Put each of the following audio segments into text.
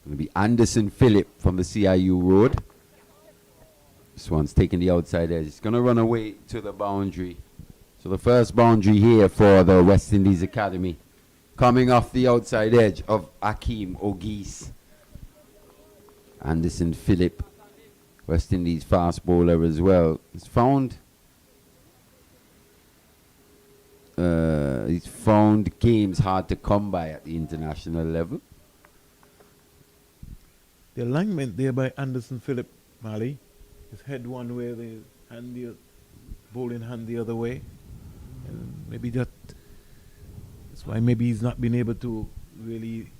going to be Anderson Phillip from the CIU Road. This one's taking the outside edge. It's going to run away to the boundary. So the first boundary here for the West Indies Academy. Coming off the outside edge of Akeem Ogis. Anderson Phillip, West Indies fast bowler as well. He's found games hard to come by at the international level. The alignment there by Anderson Phillip, Mali. His head one way, the hand the bowling hand the other way. And maybe that's why maybe he's not been able to really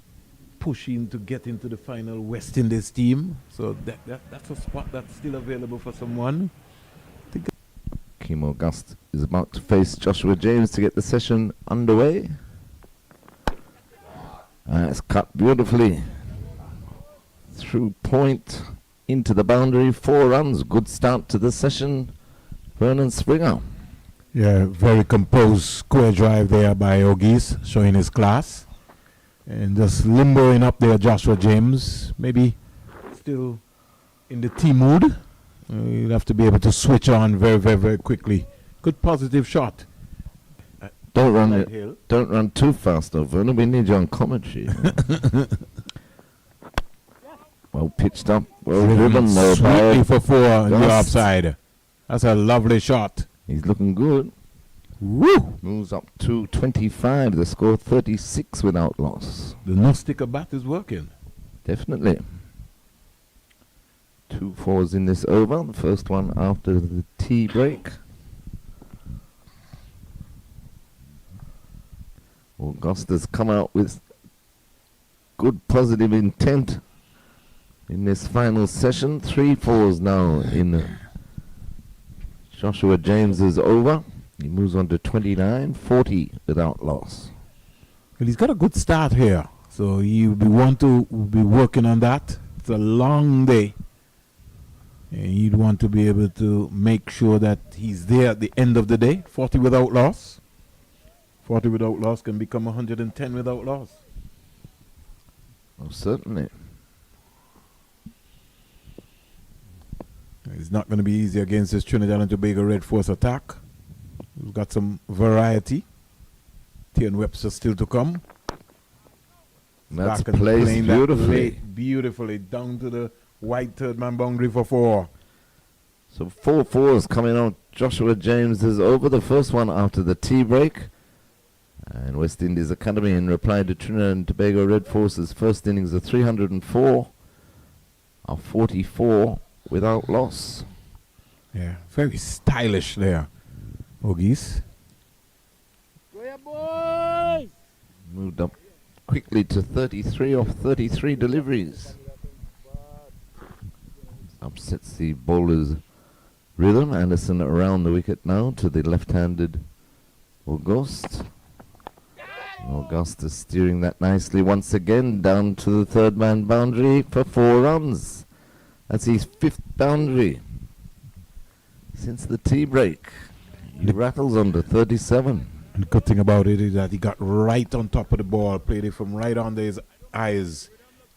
push in to get into the final West Indies team. So that's a spot that's still available for someone. Akeem August is about to face Joshua James to get the session underway. It's cut beautifully through point into the boundary. 4 runs. Good start to the session. Vernon Springer. Yeah, very composed square drive there by Ogis, showing his class. And just limbering up there, Joshua James. Maybe still in the team mood. You'll have to be able to switch on very, very, very quickly. Good positive shot. Don't run too fast, though, Vernon. We need you on commentary. Well pitched up, well driven though. Sweetly for 4 on the offside. That's a lovely shot. He's looking good. Woo! Moves up to 25. The score 36 without loss. The no-sticker bat is working. Definitely. 2 fours in this over. The first one after the tea break. Augusta's come out with good positive intent in this final session. 3 fours now in Joshua James's over. He moves on to 29, 40 without loss. Well, he's got a good start here, so you'll be working on that. It's a long day, and you'd want to be able to make sure that he's there at the end of the day. 40 without loss. 40 without loss can become 110 without loss. Oh, certainly. It's not going to be easy against this Trinidad and Tobago Red Force attack. We've got some variety. Tian Webster still to come. That's placed beautifully. Beautifully down to the white third man boundary for 4. So 4 fours coming out. Joshua James is over. The first one after the tea break. And West Indies Academy in reply to Trinidad and Tobago Red Force's first innings of 304 are 44 without loss. Yeah, very stylish there, Ogis. Moved up quickly to 33 off 33 deliveries. Upsets the bowler's rhythm. Anderson around the wicket now to the left-handed August. Augustus steering that nicely once again down to the third man boundary for 4 runs. That's his 5th boundary since the tea break. He rattles on to 37. And the good thing about it is that he got right on top of the ball, played it from right under his eyes,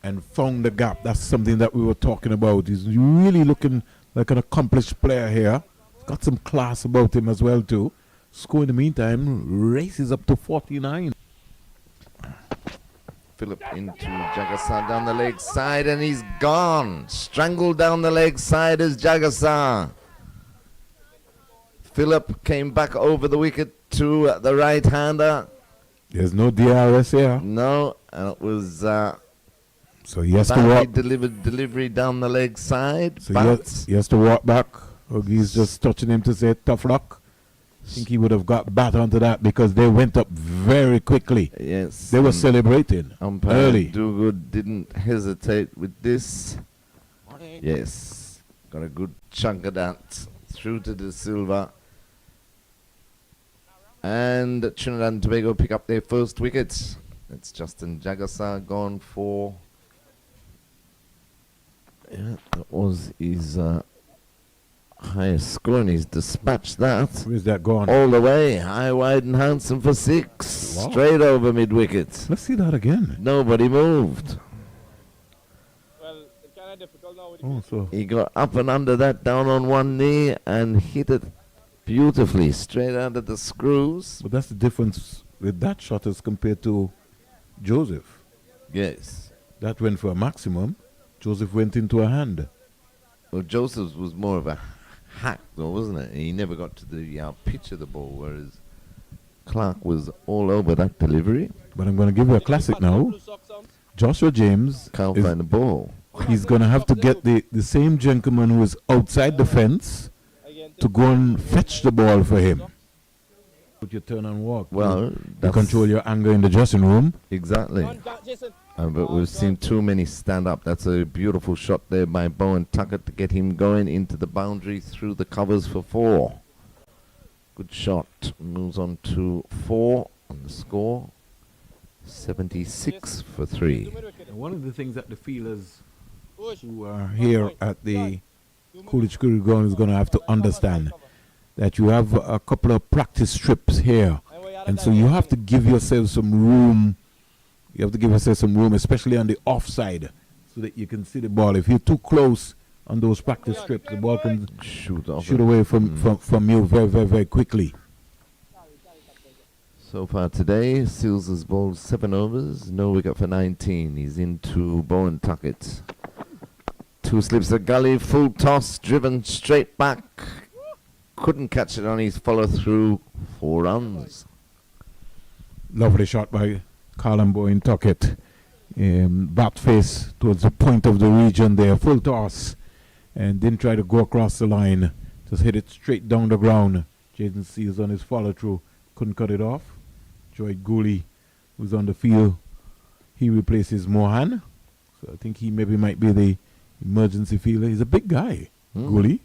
and found the gap. That's something that we were talking about. He's really looking like an accomplished player here. He's got some class about him as well too. Score in the meantime races up to 49. Phillip into Jagasar down the leg side, and he's gone. Strangled down the leg side is Jagasar. Phillip came back over the wicket to the right-hander. There's no DRS here. No, and it was so he has to walk. Delivery down the leg side. So he has to walk back. He's just touching him to say tough luck. I think he would have got back onto that because they went up very quickly. Yes. They were celebrating early. Dugood didn't hesitate with this. Yes. Got a good chunk of that through to the silver. And Trinidad and Tobago pick up their first wicket. It's Justin Jagasar gone for... Yeah, that was his... highest score, and he's dispatched that. Where's that gone? All the way, high, wide, and handsome for 6. Wow. Straight over mid-wicket. Let's see that again. Nobody moved. kind of difficult now with the Oh, so He got up and under that, down on one knee, and hit it beautifully, straight under the screws. but that's the difference with that shot as compared to Joseph. Yes. That went for a maximum. Joseph went into a hand. Well, Joseph's was more of a hack, though, wasn't it? He never got to the pitch of the ball, whereas Clark was all over that delivery. But I'm going to give you a classic now. Joshua James, Can't is- find the ball. he's going to have to get the same gentleman who is outside the fence to go and fetch the ball for him. Put your turn and walk. Well, you that's control your anger in the dressing room. exactly. Jason. But we've seen too many stand up. That's a beautiful shot there by Bowen Tuckett to get him going into the boundary through the covers for 4. Good shot. Moves on to 4 on the score. 76 for 3. And one of the things that the feelers Push. who are here at the Coolidge Cricket Ground is going to have to understand that you have a couple of practice strips here. And so you have to give yourself some room. You have to give yourself some room, especially on the offside, so that you can see the ball. If you're too close on those practice strips, the ball can Shoot off. shoot away from you very, very, very quickly. So far today, Seals has bowled 7 overs, no wicket for 19. He's into Bowen Tuckett. 2 slips of gully, full toss, driven straight back. Couldn't catch it on his follow through. 4 runs. Lovely shot by Colin Bowen Tuckett. Bat face towards the point of the region there, full toss, and didn't try to go across the line. Just hit it straight down the ground. Jason Seals on his follow through, couldn't cut it off. Joy Gooley was on the field. He replaces Mohan, so I think he maybe might be the emergency fielder. He's a big guy, Gooley.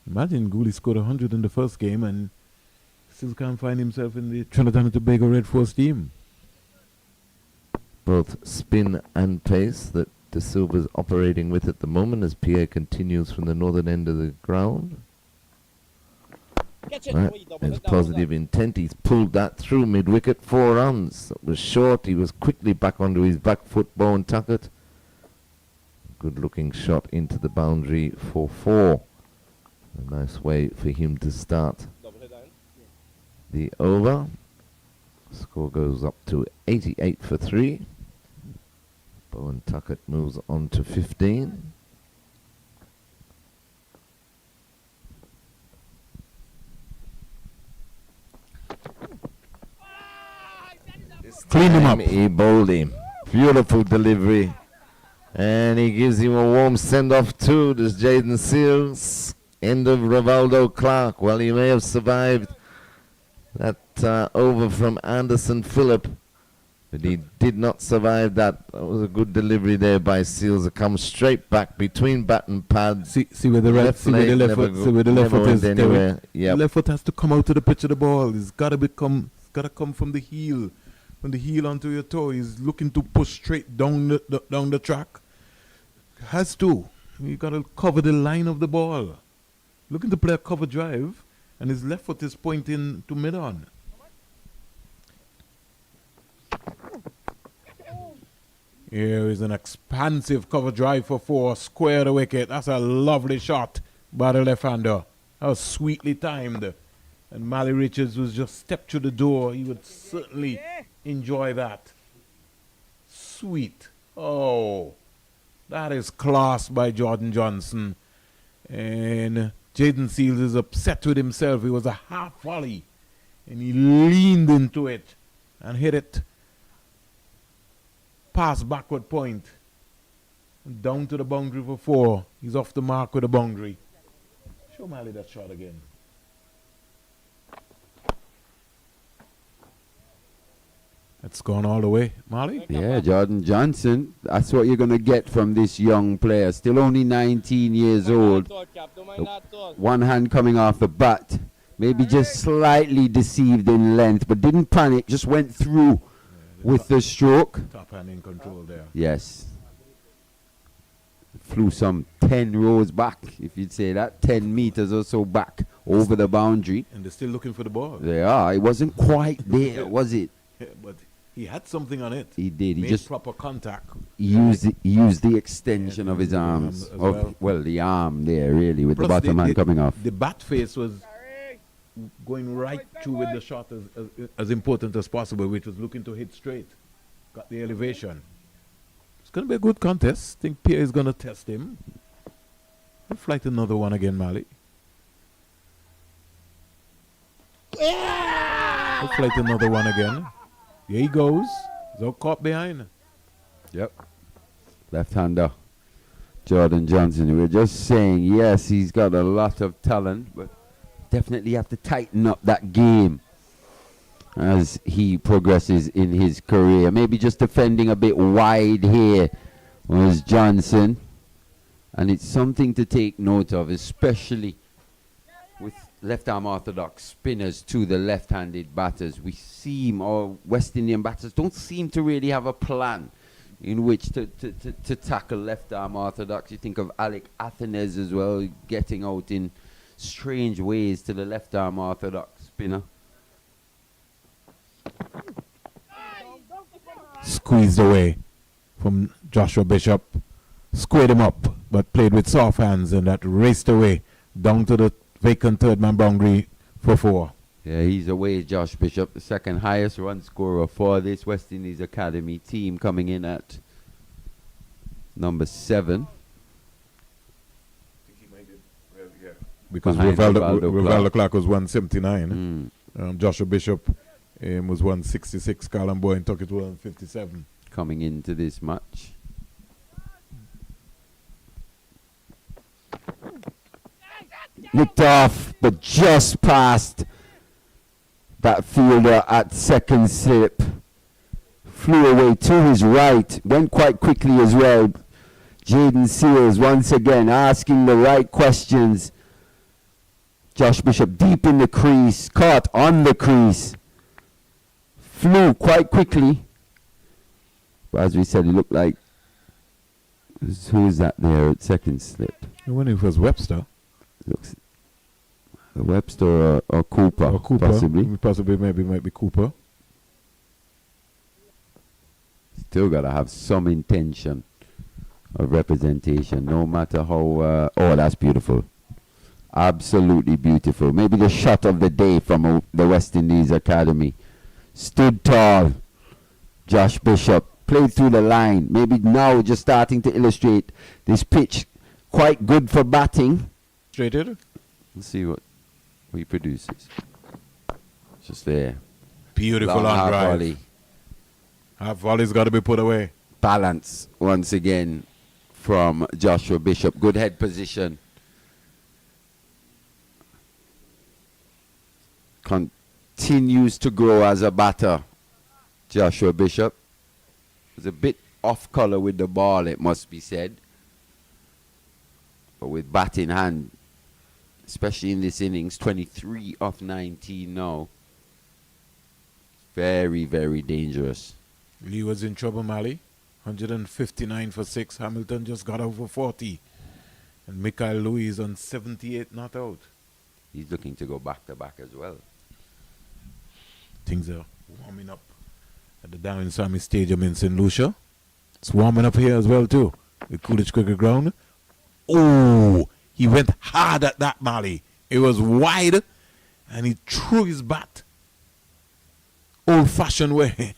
Imagine Gooley scored 100 in the first game and still can't find himself in the Trinidad and Tobago Red Force team. Both spin and pace that De Silva's operating with at the moment as PA continues from the northern end of the ground. Right. There's positive intent. He's pulled that through mid-wicket. 4 runs. It was short. He was quickly back onto his back foot, Bowen Tuckett. Good-looking shot into the boundary for 4. A nice way for him to start the over. Score goes up to 88 for 3. Bowen Tuckett moves on to 15. Clean him up. He bowled him. Beautiful delivery. And he gives him a warm send-off too. Does Jaden Seals. End of Rivaldo Clark. Well, he may have survived that over from Anderson Phillip, but he did not survive that. That was a good delivery there by Seals. It comes straight back between bat and pad. See where the right, see where the left foot, see where the left foot is. Anywhere. The Yep. left foot has to come out to the pitch of the ball. It's got to come from the heel onto your toe. He's looking to push straight down the track. Has to. You got to cover the line of the ball. Looking to play a cover drive, and his left foot is pointing to mid-on. Here is an expansive cover drive for 4, square the wicket. That's a lovely shot by the left-hander. That was sweetly timed. And Mally Richards was just stepped through the door. He would certainly enjoy that. Sweet. Oh, that is class by Jordan Johnson. And Jaden Seals is upset with himself. It was a half volley. And he leaned into it and hit it past backward point. Down to the boundary for 4. He's off the mark with the boundary. Show Mally that shot again. That's gone all the way. Mally? Yeah, Jordan Johnson. That's what you're going to get from this young player. Still only 19 years old. One hand coming off the bat. Maybe just slightly deceived in length, but didn't panic. Just went through with the stroke. Top hand in control there. Yes. Flew some 10 rows back, if you'd say that. 10 meters or so back over the boundary. And they're still looking for the ball. They are. It wasn't quite there, was it? Yeah, but He had something on it. He did. He Made just proper contact. used the extension of his arms. as well. Well, the arm there, really, with Plus the bottom hand coming off. The bat face was going right through with the shot as important as possible, which was looking to hit straight. Got the elevation. It's going to be a good contest. Think Pierre is going to test him. Let's flight another one again, Mali. Let's flight another one again. Here he goes. He's all caught behind. Yep. Left-hander. Jordan Johnson. We were just saying, yes, he's got a lot of talent, but definitely have to tighten up that game as he progresses in his career. Maybe just defending a bit wide here was Johnson. And it's something to take note of, especially with left-arm orthodox spinners to the left-handed batters. We seem, or West Indian batters don't seem to really have a plan in which to tackle left-arm orthodox. You think of Alec Athens as well, getting out in strange ways to the left-arm orthodox spinner. Squeezed away from Joshua Bishop. Squared him up, but played with soft hands, and that raced away down to the vacant third man boundary for 4. Yeah, he's away, Josh Bishop, the second highest run scorer for this West Indies Academy team, coming in at number 7. Because Behind Rivaldo Clark was 179. Joshua Bishop was 166. Colin Boyne took it to 157. Coming into this match. Nicked off, but just past that fielder at second slip. Flew away to his right, went quite quickly as well. Jaden Seals once again asking the right questions. Josh Bishop deep in the crease, caught on the crease. Flew quite quickly. But as we said, it looked like, who is that there at second slip? I wonder if it was Webster. Looks Webster or Cooper, Or Cooper. possibly. Possibly, maybe might be Cooper. Still got to have some intention of representation, no matter how. Oh, that's beautiful. Absolutely beautiful. Maybe the shot of the day from the West Indies Academy. Stood tall. Josh Bishop played through the line. Maybe now just starting to illustrate this pitch. Quite good for batting. Straighted. Let's see what he produces. Just there. Beautiful Long on half drive. volley. Half volley's got to be put away. Balance once again from Joshua Bishop. Good head position. Continues to grow as a batter. Joshua Bishop was a bit off color with the ball, it must be said. But with bat in hand, especially in this innings, 23 of 19 now. Very, very dangerous. Lee was in trouble, Mali. 159 for 6. Hamilton just got over 40. And Mikhail Louis on 78 not out. He's looking to go back to back as well. Things are warming up at the Darwin Sammy Stadium in St. Lucia. It's warming up here as well too. The Coolidge Cricket Ground. Oh, he went hard at that, Mali. It was wide and he threw his bat. Old-fashioned way.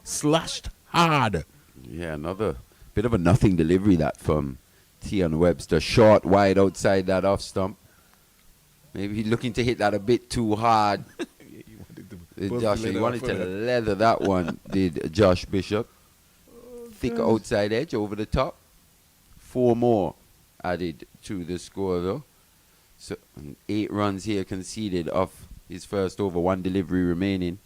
Slashed hard. Yeah, another bit of a nothing delivery that from Tian Webster. Short, wide outside that off stump. Maybe looking to hit that a bit too hard. Josh, he wanted to leather that one, did Josh Bishop. Thick outside edge over the top. 4 more added to the score though. So 8 runs here conceded off his first over, 1 delivery remaining.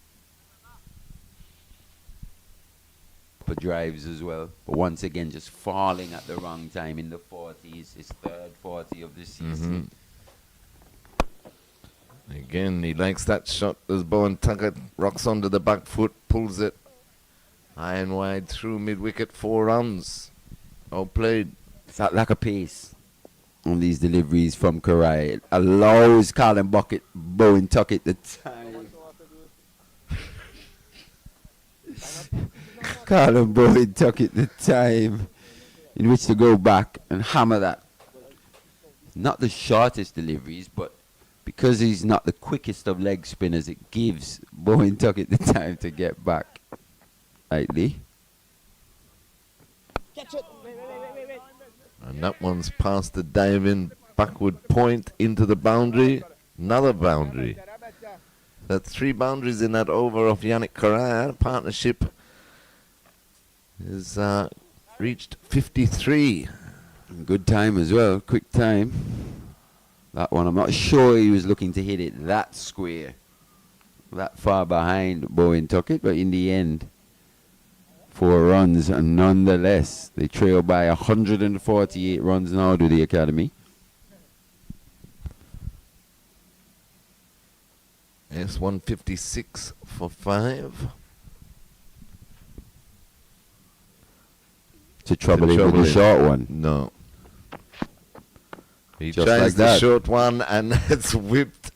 For drives as well. But once again, just falling at the wrong time in the 40s. His third 40 of the season. Again, he likes that shot as Bowen Tuckett rocks under the back foot, pulls it high and wide through mid-wicket, 4 runs. Outplayed. It's that lack of pace on these deliveries from Cariah. It allows Colin Bowen Tuckett the time Colin Boyd took it the time in which to go back and hammer that. Not the shortest deliveries, but because he's not the quickest of leg spinners, it gives Bowen Tuckett the time to get back. Lightly. And that one's past the diving backward point into the boundary. Another boundary. That's 3 boundaries in that over of Yannick Cariah. Partnership is reached 53. Good time as well, quick time. That one, I'm not sure he was looking to hit it that square, that far behind Bowen Tuckett, but in the end, 4 runs, and nonetheless, they trail by 148 runs now to the Academy. Yes, 156 for 5. To trouble him with the short one. No. He Just tries like the that. short one and it's whipped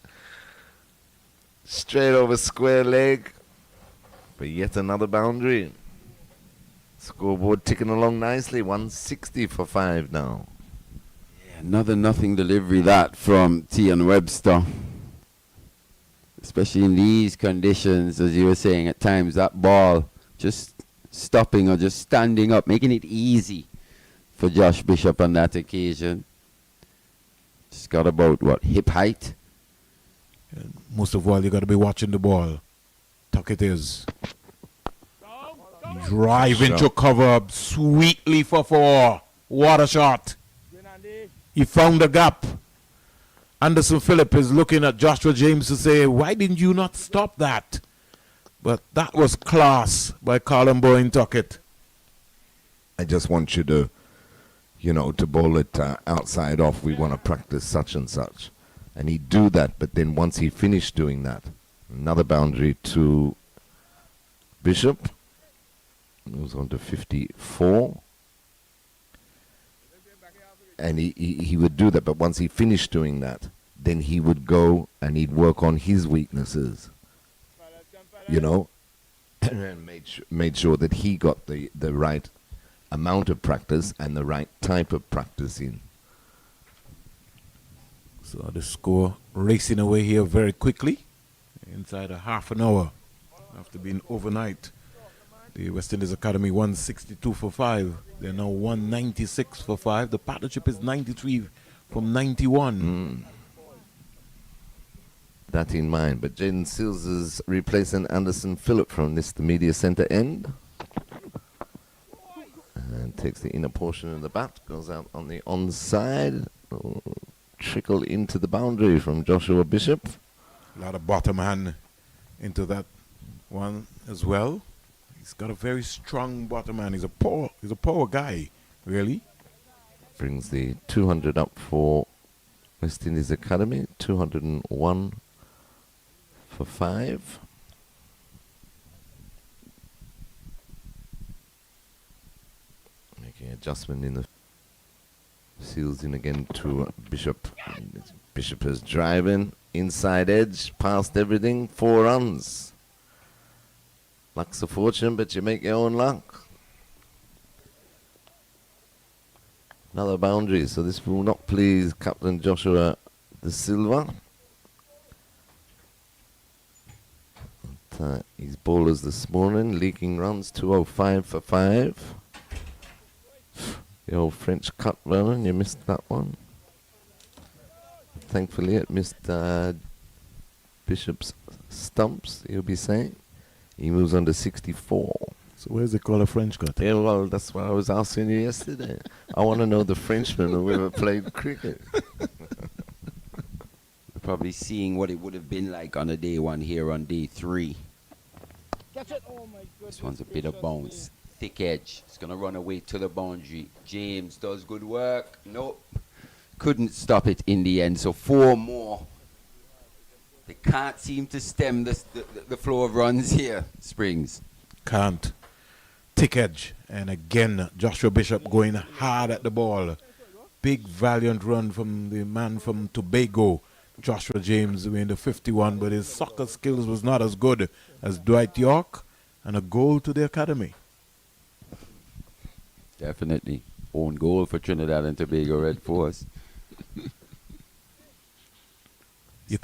straight over square leg for yet another boundary. Scoreboard ticking along nicely. 160 for 5 now. Yeah, another nothing delivery that from Tian Webster. Especially in these conditions, as you were saying, at times that ball just stopping or just standing up, making it easy for Josh Bishop on that occasion. Just got about, what, hip height? And most of all, you got to be watching the ball. Tuckett is. Drive into cover sweetly for 4. What a shot. He found a gap. Anderson Phillip is looking at Joshua James to say, why didn't you not stop that? But that was class by Colin Bowen Tuckett. I just want you to, to bowl it outside off. We want to practice such and such. And he'd do that, but then once he finished doing that, another boundary to Bishop. Moves on to 54. And he would do that, but once he finished doing that, then he would go and he'd work on his weaknesses, and made sure that he got the right amount of practice and the right type of practice in. So the score racing away here very quickly, inside a half an hour after being overnight. The West Indies Academy 162 for 5. They're now 196 for 5. The partnership is 93 from 91. That in mind. But Jaden Seals is replacing Anderson Phillip from this, the media center end. And takes the inner portion of the bat. Goes out on the onside. Trickle into the boundary from Joshua Bishop. A lot of bottom hand into that one as well. He's got a very strong bottom hand. He's a power guy, really. Brings the 200 up for West Indies Academy. 201 for 5. Making adjustment in the Seals in again to Bishop. Bishop is driving inside edge, past everything. 4 runs. Luck's a fortune, but you make your own luck. Another boundary, so this will not please Captain Joshua De Silva. But, his bowlers this morning, leaking runs, 205 for 5. The old French cut, Vernon, you missed that one. Thankfully, it missed Bishop's stumps, you'll be saying. He moves on to 64. So where's it called a French cut? Yeah, well, that's what I was asking you yesterday. I want to know the Frenchman who ever played cricket. We're probably seeing what it would have been like on a day 1 here on day 3. This one's a bit of bounce. Thick edge. It's going to run away to the boundary. James does good work. Nope. Couldn't stop it in the end. So 4 more. They can't seem to stem the flow of runs here, Springs. Can't. Thick edge. And again, Joshua Bishop going hard at the ball. Big, valiant run from the man from Tobago, Joshua James, in the 51, but his soccer skills was not as good as Dwight York. and a goal to the academy. Definitely. Own goal for Trinidad and Tobago Red Force. You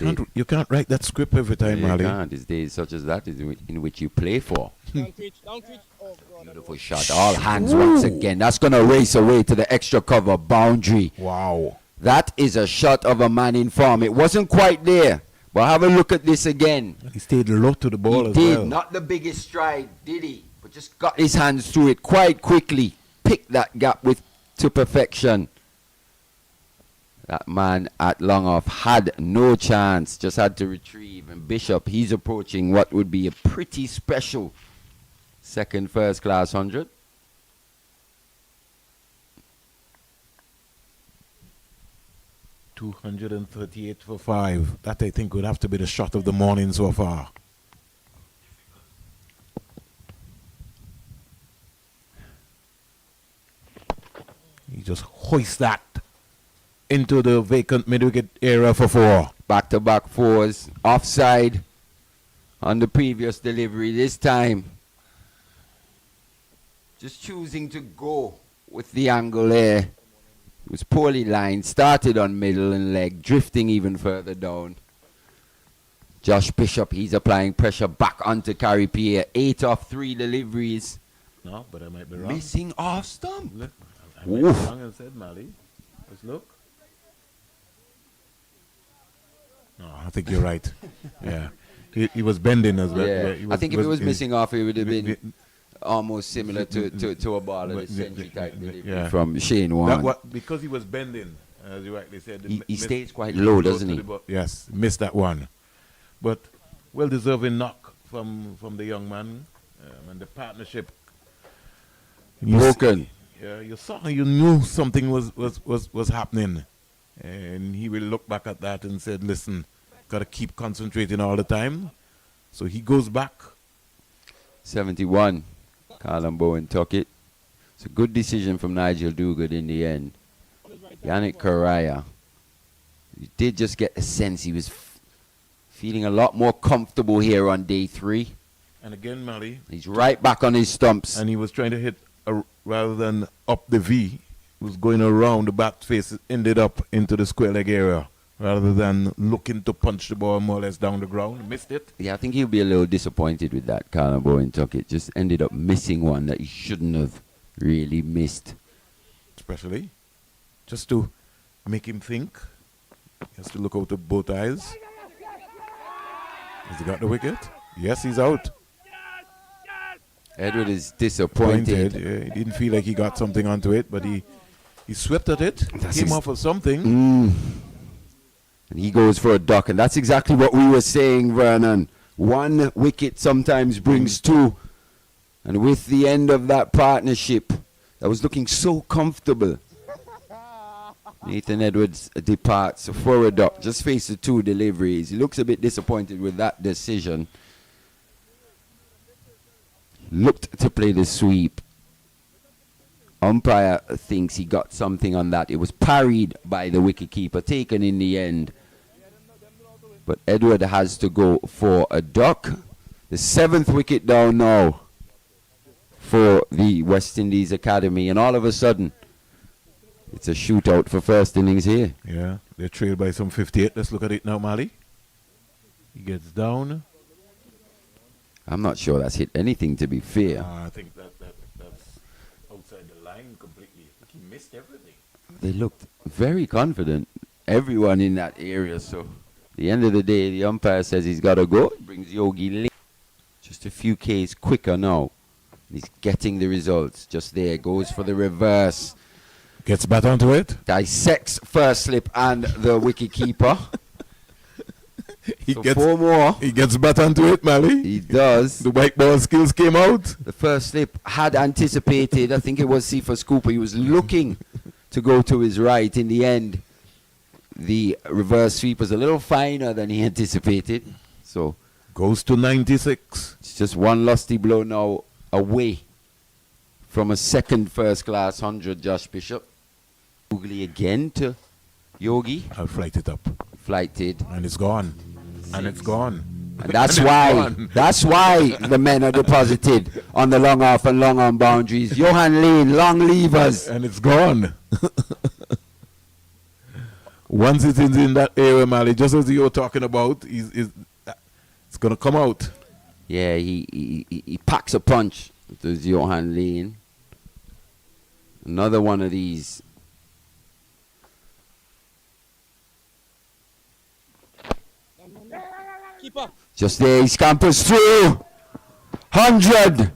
can't write that script every time, You Mali. can't. It's days such as that in which you play for. Don't reach. Oh, God. Beautiful shot. All hands once again. That's going to race away to the extra cover boundary. Wow. That is a shot of a man in form. It wasn't quite there. But have a look at this again. He stayed low to the ball He as did. well. Not the biggest stride, did he? But just got his hands through it quite quickly. Picked that gap to perfection. That man at long off had no chance. Just had to retrieve. And Bishop, he's approaching what would be a pretty special second first class 100. $238 for 5. That I think would have to be the shot of the morning so far. He just hoists that into the vacant mid-wicket area for 4. Back-to-back fours. Offside on the previous delivery. This time, just choosing to go with the angle there. It was poorly lined. Started on middle and leg, drifting even further down. Josh Bishop, he's applying pressure back onto Cariah. 8 off 3 deliveries. No, but I might be wrong. Missing off stump. Look, I might be Oof. wrong and said Mali. Let's look. No, I think you're right. Yeah. He was bending as well. Yeah. He I think if it was in- missing off, it would have the- been almost similar to a ball of the century type delivery yeah. from Shane That Warren. because he was bending, as you rightly said. He missed- stays quite low, doesn't to he? the yes, missed that one. But well-deserving knock from the young man. And the partnership. Broken. Yeah, you knew something was happening. And he will look back at that and said, listen, got to keep concentrating all the time. So he goes back. 71. Callum Bowen took it. It's a good decision from Nigel Duguid in the end. Yannick Cariah. You did just get a sense he was feeling a lot more comfortable here on day 3. And again, Mali. He's right back on his stumps. And he was trying to hit, rather than up the V, he was going around the bat face, ended up into the square leg area. Rather than looking to punch the ball more or less down the ground. Missed it. Yeah, I think he'll be a little disappointed with that. Callum Bowen took it. Just ended up missing one that he shouldn't have really missed. Especially. Just to make him think. He has to look out of both eyes. Has he got the wicket? Yes, he's out. Edward is disappointed. Yeah, he didn't feel like he got something onto it, but he swept at it. That's Came his- off of something. And he goes for a duck, and that's exactly what we were saying, Vernon. One wicket sometimes brings 2. And with the end of that partnership, that was looking so comfortable. Nathan Edwards departs for a duck, just faced the 2 deliveries. He looks a bit disappointed with that decision. Looked to play the sweep. Umpire thinks he got something on that. It was parried by the wicketkeeper, taken in the end. But Edward has to go for a duck. The 7th wicket down now for the West Indies Academy. And all of a sudden, it's a shootout for first innings here. Yeah, they're trailed by some 58. Let's look at it now, Mali. He gets down. I'm not sure that's hit anything, to be fair. I think that's outside the line completely. I think he missed everything. They looked very confident, everyone in that area. So, at the end of the day, the umpire says he's got to go. It brings Yogi late. Just a few Ks quicker now. He's getting the results. Just there, goes for the reverse. Gets back onto it. Dissects first slip and the wicketkeeper. He So gets 4 more. He gets back onto it, Mali. He does. The white ball skills came out. The first slip had anticipated. I think it was Cephas Cooper. He was looking to go to his right. In the end, the reverse sweep was a little finer than he anticipated. So Goes to 96. it's just one lusty blow now away from a second first class 100, Josh Bishop. Googly again to Yogi. I'll flight it up. Flighted. And it's gone. And it's gone. And that's why the men are deposited on the long off and long on boundaries. Johan Lane, long levers. And it's gone. Once it is in that area, Mali, just as you were talking about, it's going to come out. Yeah, he packs a punch. There's Johan Lane. Another one of these. Keeper. Just there, he scampers through. 100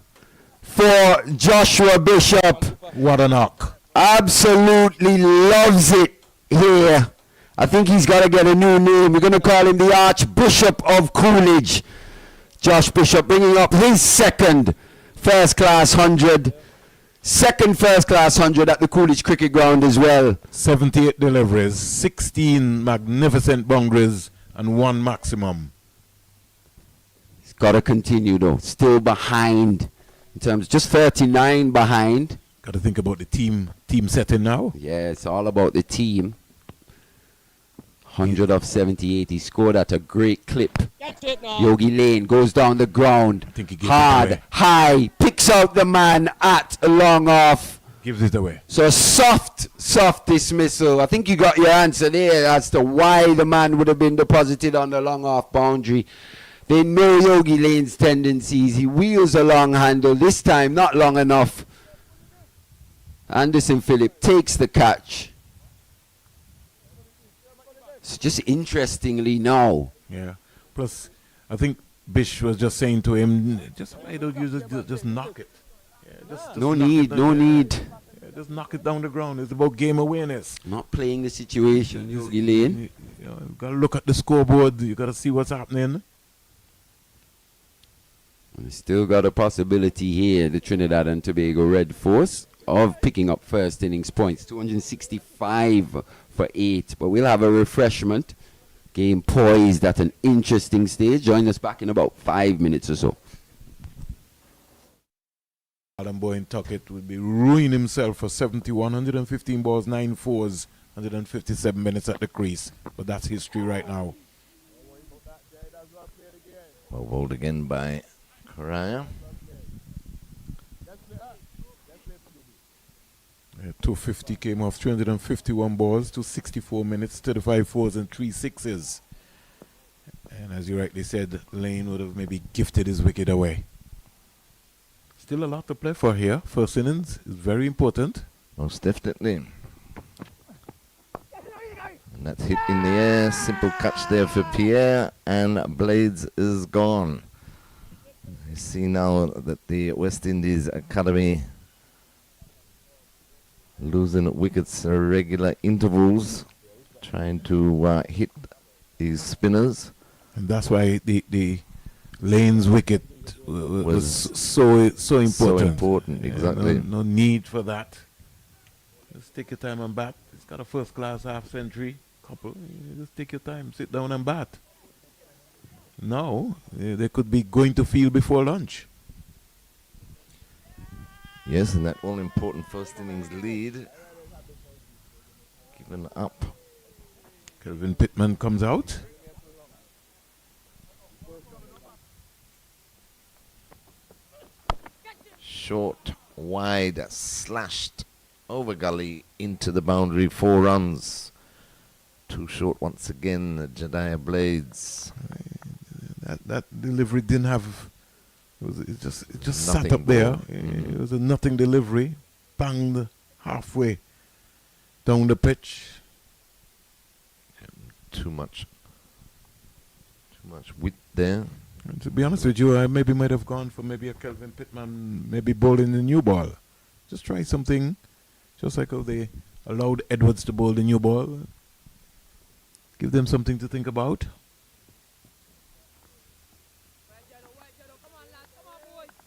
for Joshua Bishop. What a knock. Absolutely loves it here. I think he's got to get a new name. We're going to call him the Archbishop of Coolidge. Josh Bishop bringing up his second first-class 100. Second first-class 100 at the Coolidge Cricket Ground as well. 78 deliveries, 16 magnificent boundaries, and 1 maximum. He's got to continue, though. Still behind in terms, just 39 behind. Got to think about the team setting now. Yeah, it's all about the team. 100 of 78. He scored at a great clip. That's it now. Yogi Lane goes down the ground. I think he gave it Hard, away. high, picks out the man at a long off. Gives it away. So soft dismissal. I think you got your answer there as to why the man would have been deposited on the long off boundary. They know Yogi Lane's tendencies. He wheels a long handle. This time, not long enough. Anderson Phillip takes the catch. So just interestingly now. Yeah. Plus, I think Bish was just saying to him, just why don't you just knock it? Yeah, just No knock need, it no down. need. Yeah, just knock it down the ground. It's about game awareness. Not playing the situation, Yogi Lane. You got to look at the scoreboard. You got to see what's happening. We still got a possibility here, the Trinidad and Tobago Red Force, of picking up first innings points. 265 for 8. But we'll have a refreshment. Game poised at an interesting stage. Join us back in about 5 minutes or so. Adam Boyne Tuckett would be ruining himself for 71, 115 balls, 9 fours, 157 minutes at the crease. But that's history right now. Well bowled again by Cariah. 250 came off 351 balls, 264 minutes, 35 fours and 3 sixes. And as you rightly said, Lane would have maybe gifted his wicket away. Still a lot to play for here. First innings is very important. Most definitely. And that's hit in the air. Simple catch there for Pierre. And Blades is gone. You see now that the West Indies Academy losing wickets at regular intervals, trying to hit these spinners. And that's why the Lane's wicket was so important. So important, exactly. No need for that. Just take your time and bat. It's got a first class half century couple. You just take your time, sit down and bat. Now they could be going to field before lunch. Yes, and that all-important first innings lead given up. Kelvin Pitman comes out. Short, wide, slashed over gully into the boundary, 4 runs. Too short once again, Jediah Blades. That delivery didn't have. It just sat Nothing up there. ball. It was a nothing delivery. Banged halfway down the pitch. Too much width there. And to be honest with you, I maybe might have gone for maybe a Kelvin Pitman, maybe bowling the new ball. Just try something, just like how they allowed Edwards to bowl the new ball. Give them something to think about.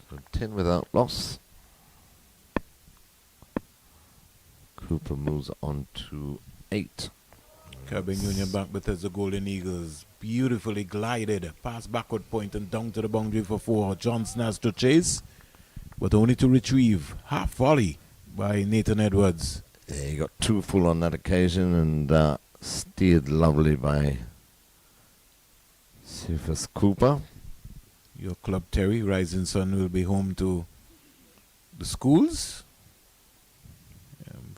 So 10 without loss. Cooper moves on to 8. Caribbean Union Bank Bethesda Golden Eagles beautifully glided past backward point and down to the boundary for 4. Johnson has to chase, but only to retrieve half volley by Nathan Edwards. Yeah, he got 2 full on that occasion and steered lovely by Cephas Cooper. Your club, Terry, Rising Sun, will be home to the schools.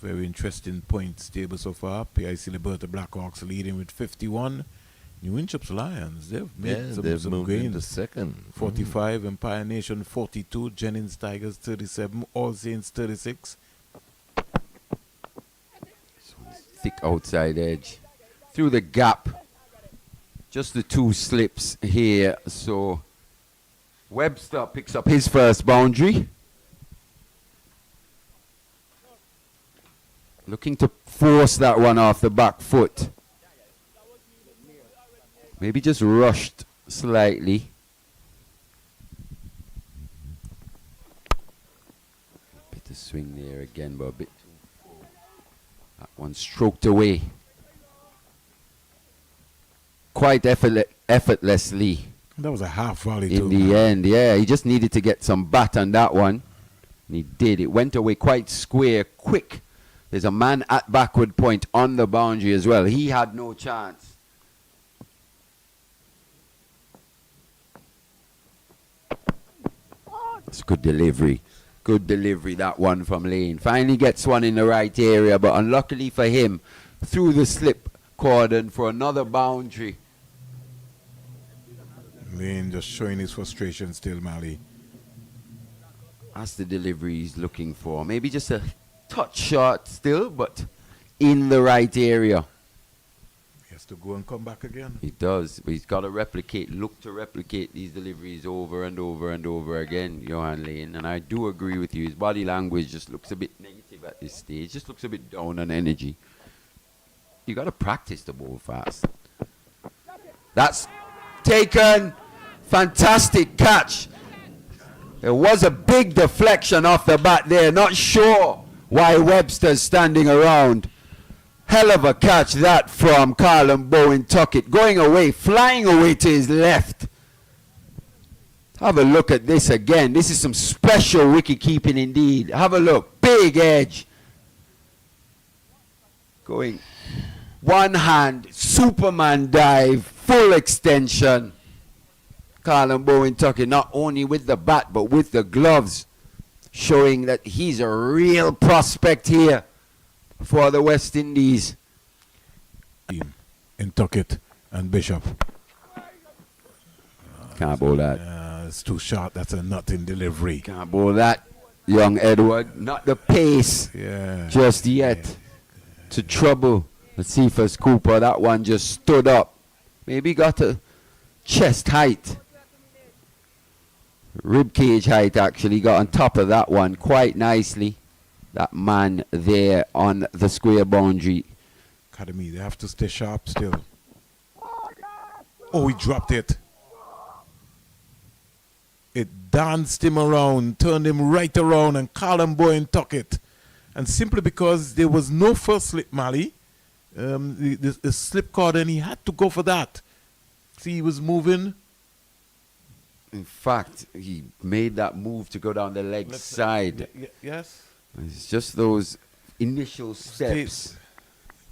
Very interesting points table so far. PIC Liberta Blackhawks leading with 51. New Winchops Lions, they've made some moved gains. into second. 45, Empire Nation 42, Jennings Tigers 37, All Saints 36. Thick outside edge. Through the gap. Just the two slips here. So Webster picks up his first boundary. Looking to force that one off the back foot. Maybe just rushed slightly. Bit of swing there again, but a bit too full. That one stroked away. Quite effortlessly. That was a half volley In the end, yeah. He just needed to get some bat on that one. And he did. It went away quite square, quick. There's a man at backward point on the boundary as well. He had no chance. It's good delivery. Good delivery, that one from Lane. Finally gets one in the right area, but unluckily for him, through the slip cordon for another boundary. Lane just showing his frustration still, Mali. That's the delivery he's looking for. Maybe just a touch short still, but in the right area. He has to go and come back again. He does, but he's got to look to replicate these deliveries over and over and over again, Johan Lane. And I do agree with you. His body language just looks a bit negative at this stage. Just looks a bit down on energy. You got to practice the ball fast. That's taken. Fantastic catch. It was a big deflection off the bat there. Not sure why Webster's standing around. Hell of a catch that from Carlin Bowen Tuckett. Going away, flying away to his left. Have a look at this again. This is some special wicket keeping indeed. Have a look. Big edge. Going one hand, Superman dive, full extension. Carlin Bowen Tuckett not only with the bat but with the gloves, showing that he's a real prospect here for the West Indies. In Tuckett and Bishop. Can't bowl that. It's too short. That's a nothing delivery. Can't bowl that, young Edward. Not the pace just yet to trouble the Cephas Cooper. That one just stood up. Maybe got a chest height. Rib cage height actually. Got on top of that one quite nicely. That man there on the square boundary. Academy, they have to stay sharp still. Oh, he dropped it. It danced him around, turned him right around, and Carlin Bowen took it. And simply because there was no first slip, Mali, the slip cord, and he had to go for that. See, he was moving. In fact, he made that move to go down the leg side. Yes. It's just those initial steps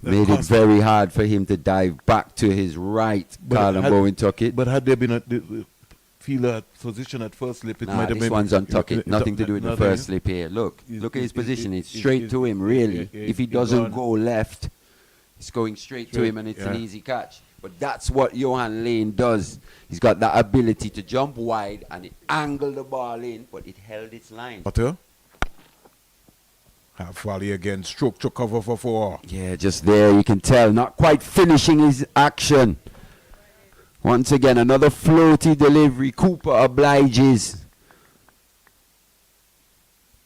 made it very hard for him to dive back to his right. Carlin Bowen Tuckett. But had there been a fielder position at first slip, it might have been. This one's on Tuckett. Nothing to do with the first slip here. Look at his position. It's straight to him, really. If he doesn't go left, it's going straight to him, and it's an easy catch. But that's what Johan Lane does. He's got that ability to jump wide and it angled the ball in, but it held its line. Half volley again, stroke to cover for 4. Yeah, just there you can tell. Not quite finishing his action. Once again, another floaty delivery. Cooper obliges.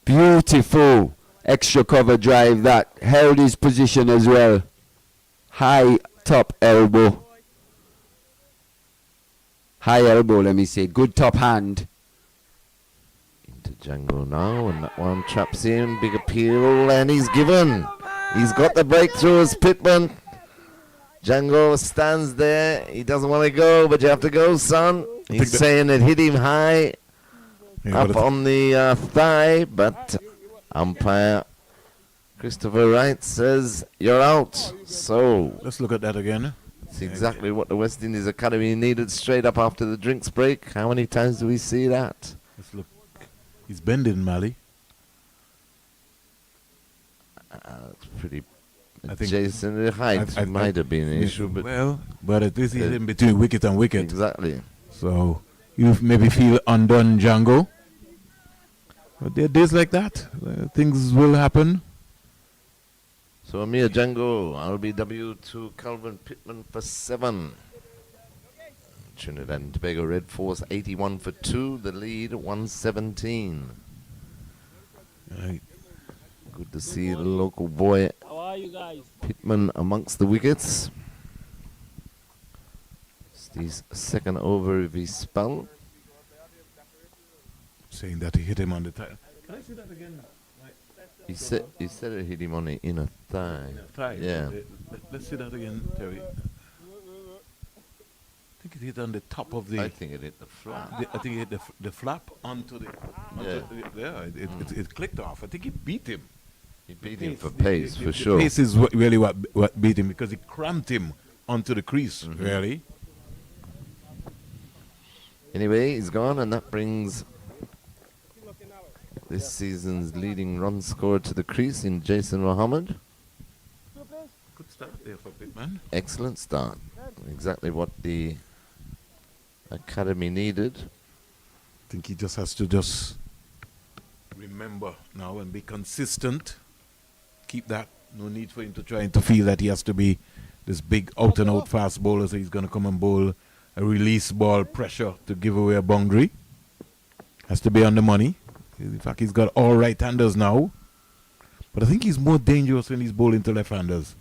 Beautiful extra cover drive that held his position as well. High top elbow. High elbow, let me say. Good top hand. Into Django now, and that one traps in. Big appeal, and he's given. He's got the breakthrough as Pitman. Django stands there. He doesn't want to go, but you have to go, son. He's saying it hit him high up on the thigh, but umpire Christopher Wright says you're out. So let's look at that again. That's exactly what the West Indies Academy needed straight up after the drinks break. How many times do we see that? Let's look. He's bending, Mali. It's pretty. I think Jason, the height might have been an issue, but but it is in between wicket and wicket. exactly. So you maybe feel undone, Django. But there are days like that. Things will happen. So Amir Django, RBW to Calvin Pitman for 7. Trinidad and Tobago Red Force 81 for 2. The lead 117. Right. Good to see the local boy How are you guys? Pitman amongst the wickets. It's his second over of his spell. Saying that he hit him on the thigh. Can I see that again? He said it hit him on the inner thigh. Thigh. Yeah. Let's see that again, Terry. I think it hit on the top of the. I think it hit the flap. I think it hit the flap onto the. It clicked off. I think it beat him. He beat him for pace, for sure. Pace is really what beat him because it cramped him onto the crease, really. Anyway, he's gone, and that brings this season's leading run scorer to the crease in Jason Mohammed. Good start there for Pitman. Excellent start. Exactly what the academy needed. I think he just has to remember now and be consistent. Keep that. No need for him to try to feel that he has to be this big out and out fast bowler, so he's going to come and bowl a release ball pressure to give away a boundary. Has to be on the money. In fact, he's got all right-handers now. But I think he's more dangerous when he's bowling to left-handers.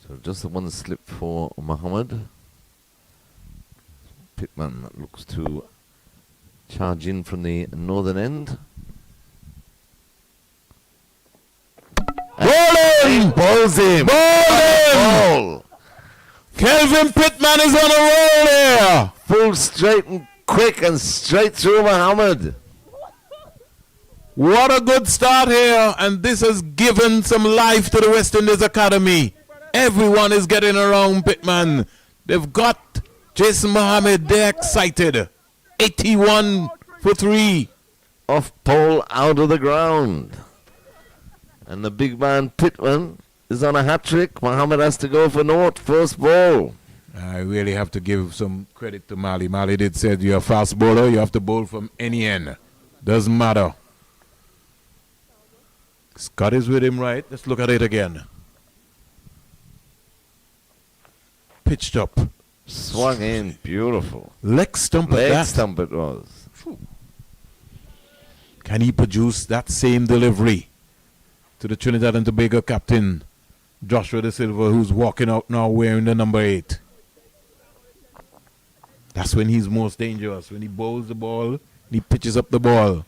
So just the one slip for Mohammed. Pitman looks to charge in from the northern end. Bowling! Bowls him! Bowling! Kelvin Pitman is on a roll here! Full straight and quick and straight through Mohammed. What a good start here, and this has given some life to the West Indies Academy. Everyone is getting around Pitman. They've got Jason Mohammed, they're excited. 81 for 3. Off pole, out of the ground. And the big man Pitman is on a hat-trick. Mohammed has to go for naught, first ball. I really have to give some credit to Mali. Mali did say you're a fast bowler, you have to bowl from any end. Doesn't matter. Scott is with him right. Let's look at it again. Pitched up. Swung in, beautiful. Leg stump at Leg that. stump it was. Can he produce that same delivery to the Trinidad and Tobago captain, Joshua De Silva, who's walking out now wearing the number 8? That's when he's most dangerous, when he bowls the ball and he pitches up the ball.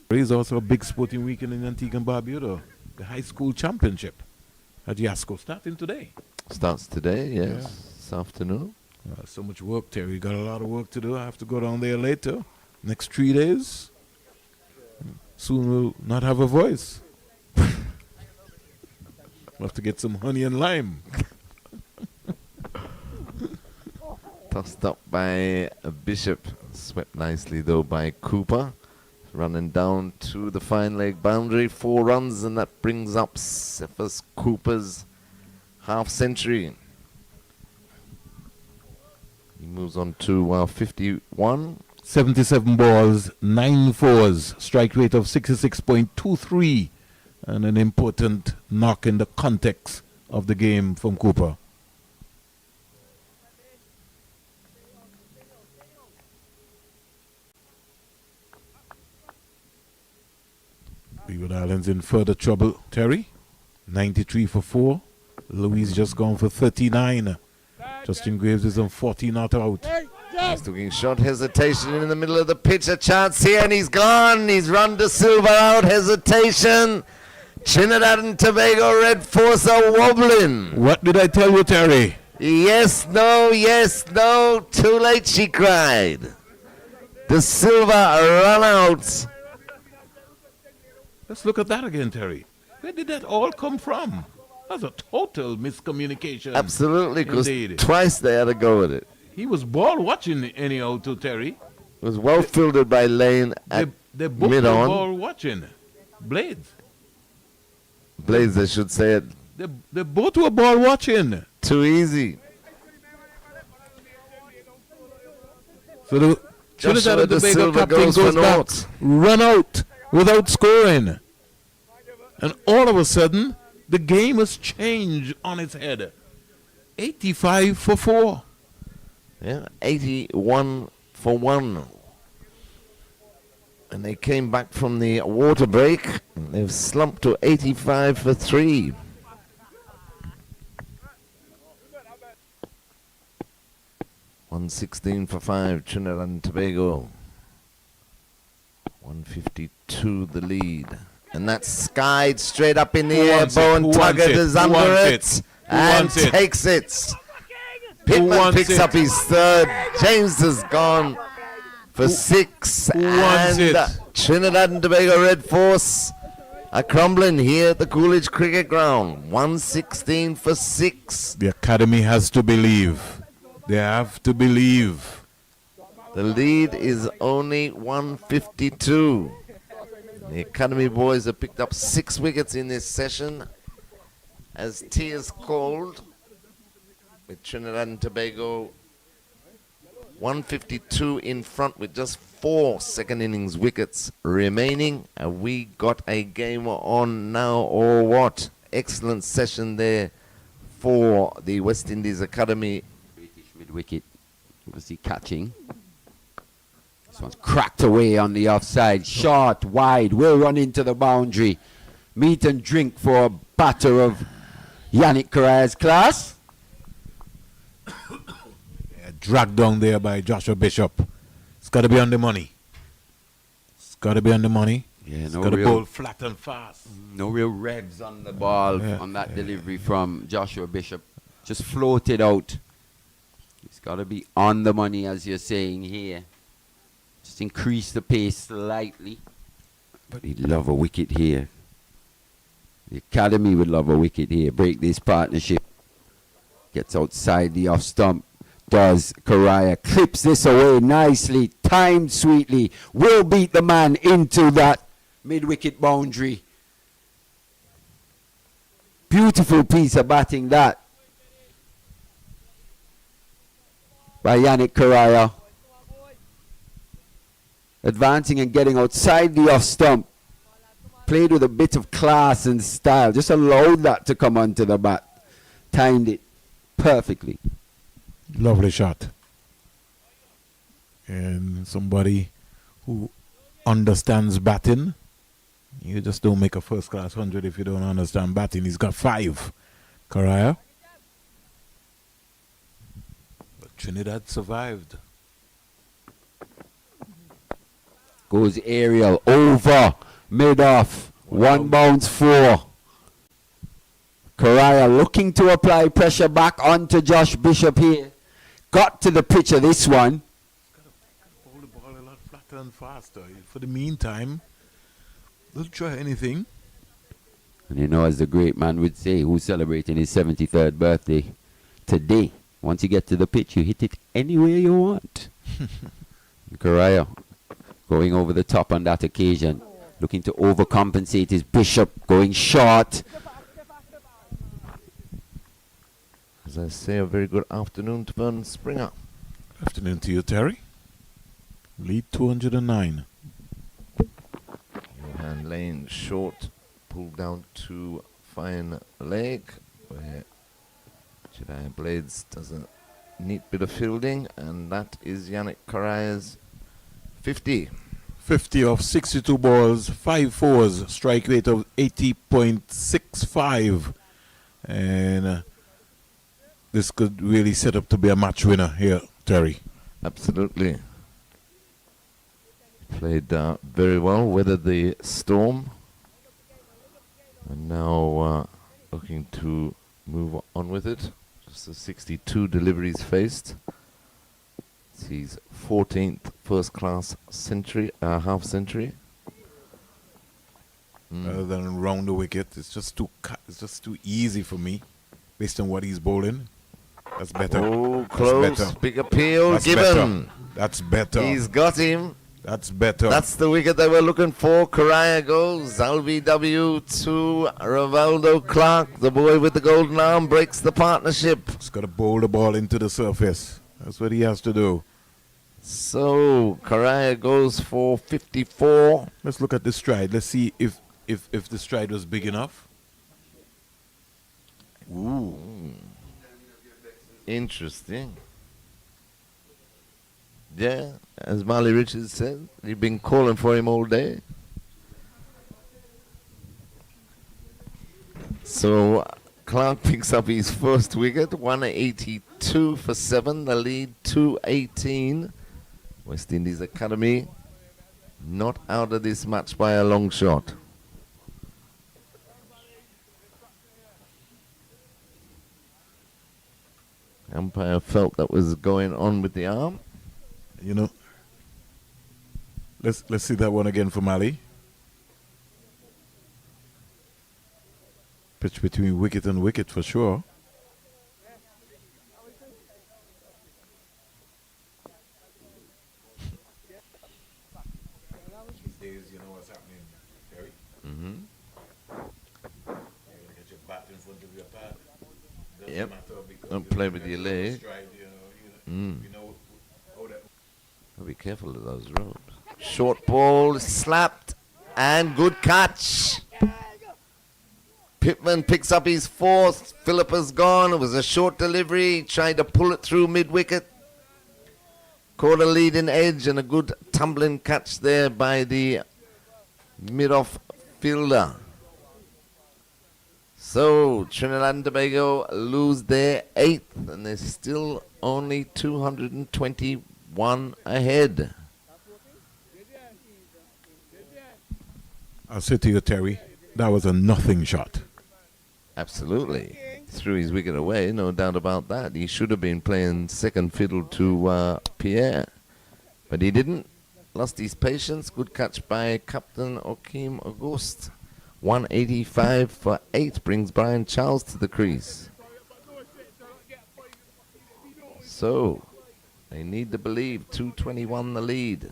There is also a big sporting weekend in Antigua and Barbuda, the high school championship at Yasco, starting today. Starts today, yes. Yeah. This afternoon. So much work, Terry. Got a lot of work to do. I have to go down there later. Next 3 days. Soon we'll not have a voice. We'll have to get some honey and lime. Tossed up by Bishop. Swept nicely, though, by Cooper. Running down to the fine leg boundary. 4 runs, and that brings up Cephas Cooper's half century. He moves on to 51. 77 balls, 9 fours, strike rate of 66.23, and an important knock in the context of the game from Cooper. Leeward Islands in further trouble. Terry, 93 for 4. Louise just gone for 39. Justin Graves is on 40 not out. He's looking short hesitation in the middle of the pitch. A chance here, and he's gone. He's run De Silva out. Hesitation. Trinidad and Tobago Red Force are wobbling. What did I tell you, Terry? Yes, no. Too late, she cried. De Silva run out. Let's look at that again, Terry. Where did that all come from? That's a total miscommunication. Absolutely, because Indeed. twice they had a go at it. He was ball watching anyhow to Terry. It was well fielded by Lane at They both were mid-on. ball watching. Blades. Blades, I should say it. They both were ball watching. Too easy. So the Trinidad and Da Tobago Silva captain goes goes for back, naught. run out without scoring. And all of a sudden, the game has changed on its head. 85 for 4. Yeah, 81 for 1. And they came back from the water break. And they've slumped to 85 for 3. $116 for 5, Trinidad and Tobago. 152 the lead. And that's skied straight up in the air. wants it? Bowen Who wants Taggart it? is Who under wants it. it? Who And wants it? takes it. Pitman wants picks it? up his third. James has gone for 6. who wants and it? Trinidad and Tobago Red Force are crumbling here at the Coolidge Cricket Ground. 116 for 6. The academy has to believe. They have to believe. The lead is only 152. The academy boys have picked up 6 wickets in this session as tea is cold, with Trinidad and Tobago 152 in front with just 4 second innings wickets remaining. And we got a game on now or what? Excellent session there for the West Indies Academy. British mid-wicket. Was he catching? This one's cracked away on the offside. Short, wide, will run into the boundary. Meat and drink for a batter of Yannick Cariah's class. Dragged down there by Joshua Bishop. It's got to be on the money. It's got to be on the money. Yeah, It's no got to real, bowl flat and fast. no real revs on the ball Yeah, on that delivery from Joshua Bishop. Just floated out. It's got to be on the money, as you're saying here. Just increase the pace slightly. But he'd love a wicket here. The academy would love a wicket here. Break this partnership. Gets outside the off stump. Does Cariah. Clips this away nicely. Timed sweetly. Will beat the man into that mid-wicket boundary. Beautiful piece of batting that by Yannick Cariah. Advancing and getting outside the off stump. Played with a bit of class and style. Just allowed that to come onto the bat. Timed it perfectly. Lovely shot. And somebody who understands batting. You just don't make a first class 100 if you don't understand batting. He's got 5. Cariah. But Trinidad survived. Goes aerial over mid-off. One bounce 4. Cariah looking to apply pressure back onto Josh Bishop here. Got to the pitch of this one. Hold the ball a lot flatter and faster. For the meantime, don't try anything. And you know, as the great man would say, who's celebrating his 73rd birthday today, once you get to the pitch, you hit it anywhere you want. Cariah going over the top on that occasion, looking to overcompensate his Bishop, going short. As I say, a very good afternoon to Vernon Springer. Afternoon to you, Terry. Lead 209. Johan Lane short, pulled down to fine leg, where Jedi Blades does a neat bit of fielding, and that is Yannick Cariah's 50. 50 of 62 balls, 5 fours, strike rate of 80.65. And this could really set up to be a match winner here, Terry. Absolutely. Played very well, weathered the storm, and now looking to move on with it. Just the 62 deliveries faced. It's his 14th first-class century, half century. rather than round the wicket. It's just too easy for me, based on what he's bowling. That's better. Oh, That's close. better. Big appeal That's given. better. That's better. He's got him. That's better. That's the wicket they were looking for. Cariah goes. LBW to Rivaldo Clark. The boy with the golden arm breaks the partnership. He's got to bowl the ball into the surface. That's what he has to do. So Cariah goes for 54. Let's look at the stride. Let's see if the stride was big enough. Ooh. Interesting. Yeah, as Marley Richards said, you've been calling for him all day. So Clark picks up his first wicket, 182 for 7, the lead 218. West Indies Academy not out of this match by a long shot. Umpire felt that was going on with the arm. You know. Let's see that one again for Mali. Pitch between wicket and wicket for sure. These days, you know what's happening, Terry? Mm-hmm. You're gonna get your bat in front of your pad. Doesn't Yep. matter because Don't you play know, with you your got a leg. stride, you know how that. Be careful of those ropes. Short ball slapped and good catch. Pitman picks up his fourth. Philippa's gone. It was a short delivery. Tried to pull it through mid-wicket. Caught a leading edge and a good tumbling catch there by the mid-off fielder. So Trinidad and Tobago lose their 8th and they're still only 221 ahead. I'll say to you, Terry, that was a nothing shot. Absolutely. Threw his wicket away, no doubt about that. He should have been playing second fiddle to Pierre. But he didn't. Lost his patience. Good catch by Captain Okeem Auguste. 185 for 8 brings Brian Charles to the crease. So, they need to believe 221 the lead.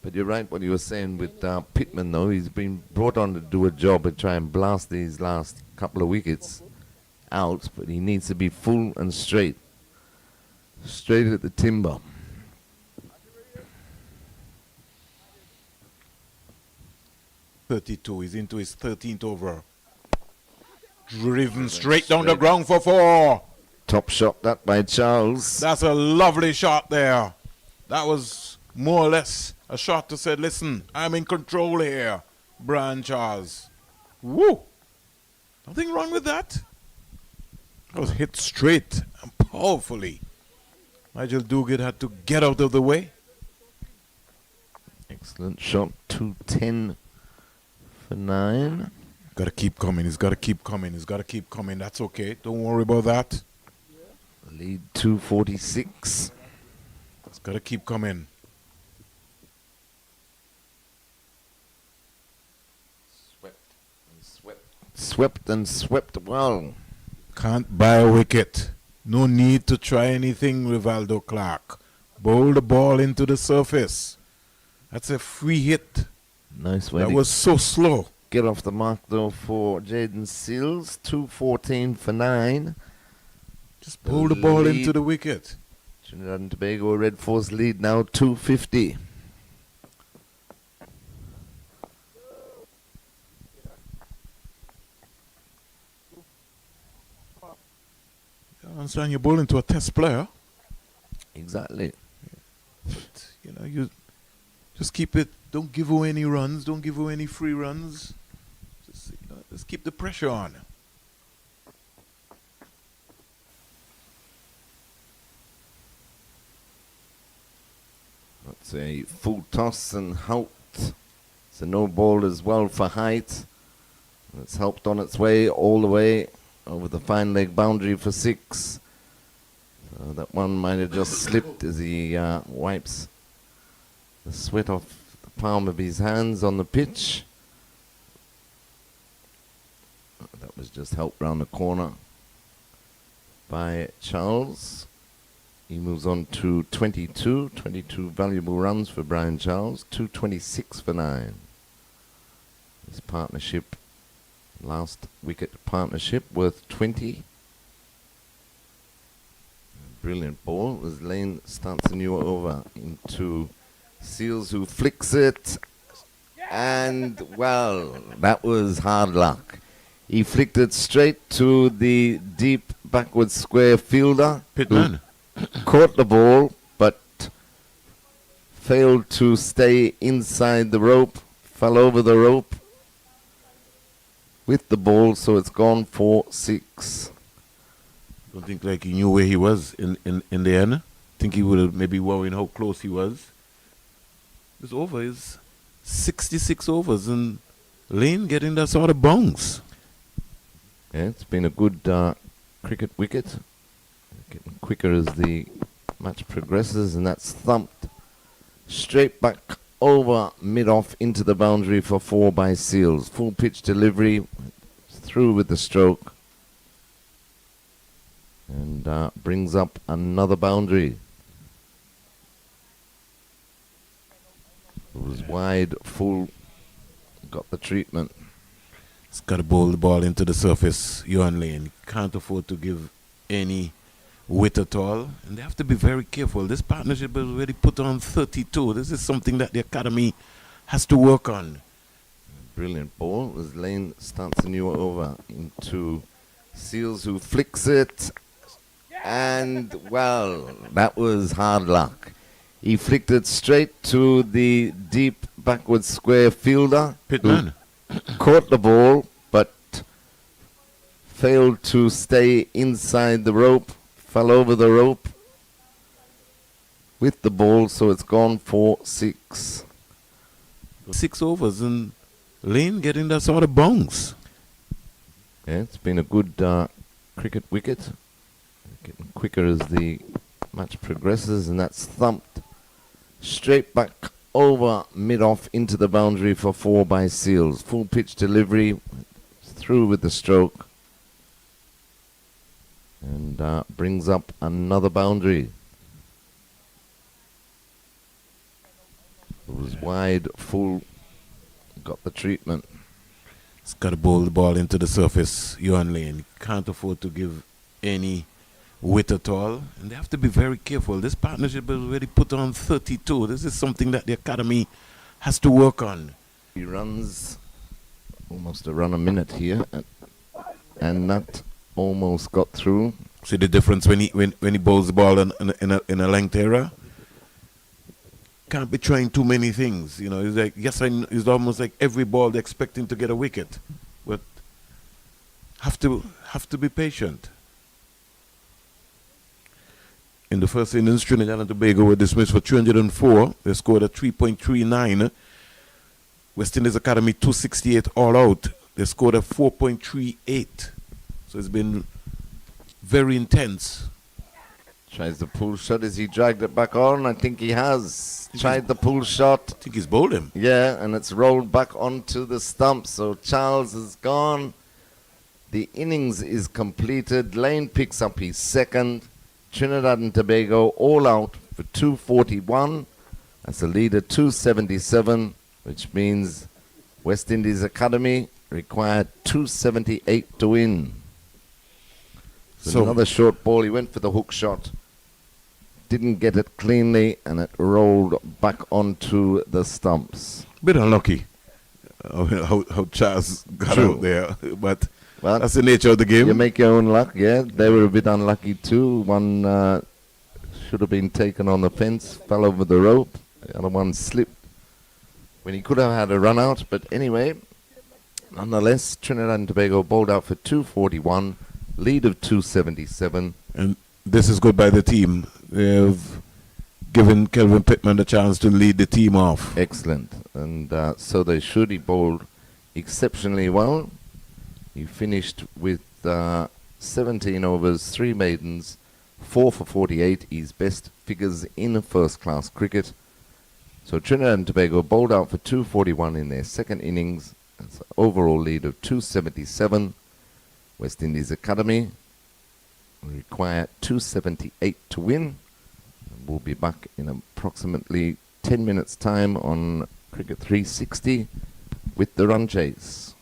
But you're right what you were saying with Pitman, though. He's been brought on to do a job and try and blast these last couple of wickets out, but he needs to be full and straight. Straight at the timber. .32, he's into his 13th over. Driven straight down the ground for 4. Top shot that by Charles. That's a lovely shot there. That was more or less a shot to say, listen, I'm in control here, Brian Charles. Woo! Nothing wrong with that. That was hit straight and powerfully. Nigel Duguid had to get out of the way. Excellent shot. 210 for 9. Got to keep coming. He's got to keep coming. He's got to keep coming. That's okay. Don't worry about that. Lead 246. It's got to keep coming. Swept and swept well. Can't buy a wicket. No need to try anything, Rivaldo Clark. Bowl the ball into the surface. That's a free hit. Nice way That to was so slow. get off the mark, though, for Jaden Seals. 214 for 9. Just bowl the ball lead. into the wicket. Trinidad and Tobago Red Force lead now 250. I understand you're bowling to a test player. Exactly. But, you just keep it. Don't give away any runs. Don't give away any free runs. Just keep the pressure on. That's a full toss and Hout. It's a no ball as well for Height. It's helped on its way all the way. over the fine leg boundary for 6. So that one might have just slipped as he wipes the sweat off the palm of his hands on the pitch. That was just helped round the corner by Charles. He moves on to 22 valuable runs for Brian Charles, 226 for 9. His partnership, last wicket partnership, worth 20. Brilliant ball as Lane starts a new over into Seals, who flicks it. And, well, that was hard luck. He flicked it straight to the deep backward square fielder. Pitman. Caught the ball, but failed to stay inside the rope. Fell over the rope with the ball, so it's gone for 6. Don't think like he knew where he was in the end. Think he would have maybe worrying how close he was. This over is 66 overs and Lane getting that sort of bounce. Yeah, it's been a good cricket wicket. Getting quicker as the match progresses, and that's thumped straight back over mid-off into the boundary for 4 by Seals. Full pitch delivery, through with the stroke, and brings up another boundary. It was wide, full, got the treatment. It's got to bowl the ball into the surface, Yuan Lane. Can't afford to give any width at all. And they have to be very careful. This partnership is already put on 32. This is something that the academy has to work on. Brilliant ball as Lane starts a new over into Seals, who flicks it. And, well, that was hard luck. He flicked it straight to the deep backward square fielder. Pitman. Caught the ball, but failed to stay inside the rope. Fell over the rope with the ball, so it's gone for 6. 6 overs and Lane getting that sort of bounce. Yeah, it's been a good cricket wicket. Getting quicker as the match progresses, and that's thumped straight back over mid-off into the boundary for 4 by Seals. Full pitch delivery, through with the stroke, and brings up another boundary. It was wide, full, got the treatment. It's got to bowl the ball into the surface, Yuan Lane. Can't afford to give any width at all. And they have to be very careful. This partnership is already put on 32. This is something that the academy has to work on. He runs almost a run a minute here, and that almost got through. See the difference when he bowls the ball in a length area? Can't be trying too many things. You know, it's like, yes, it's almost like every ball they're expecting to get a wicket. But have to be patient. In the first innings, Trinidad and Tobago were dismissed for 304. They scored a 3.39. West Indies Academy 268 all out. They scored a 4.38. So it's been very intense. Tries the pull shot. Has he dragged it back on? I think he has. Tried the pull shot. I think he's bowled him. Yeah, and it's rolled back onto the stump. So Charles is gone. The innings is completed. Lane picks up his second. Trinidad and Tobago all out for 241. That's a lead at 277, which means West Indies Academy required 278 to win. So another short ball. He went for the hook shot. Didn't get it cleanly, and it rolled back onto the stumps. Bit unlucky how Charles got out there, but well, that's the nature of the game. You make your own luck, yeah. They were a bit unlucky too. One should have been taken on the fence, fell over the rope. The other one slipped when he could have had a run out. But anyway, nonetheless, Trinidad and Tobago bowled out for 241, lead of 277. And this is good by the team. They've given Kelvin Pitman the chance to lead the team off. Excellent. And so they should. He bowled exceptionally well. He finished with 17 overs, 3 maidens, 4 for 48, his best figures in first-class cricket. So Trinidad and Tobago bowled out for 241 in their second innings. That's an overall lead of 277. West Indies Academy require 278 to win. We'll be back in approximately 10 minutes' time on Cricket 360 with the run chase.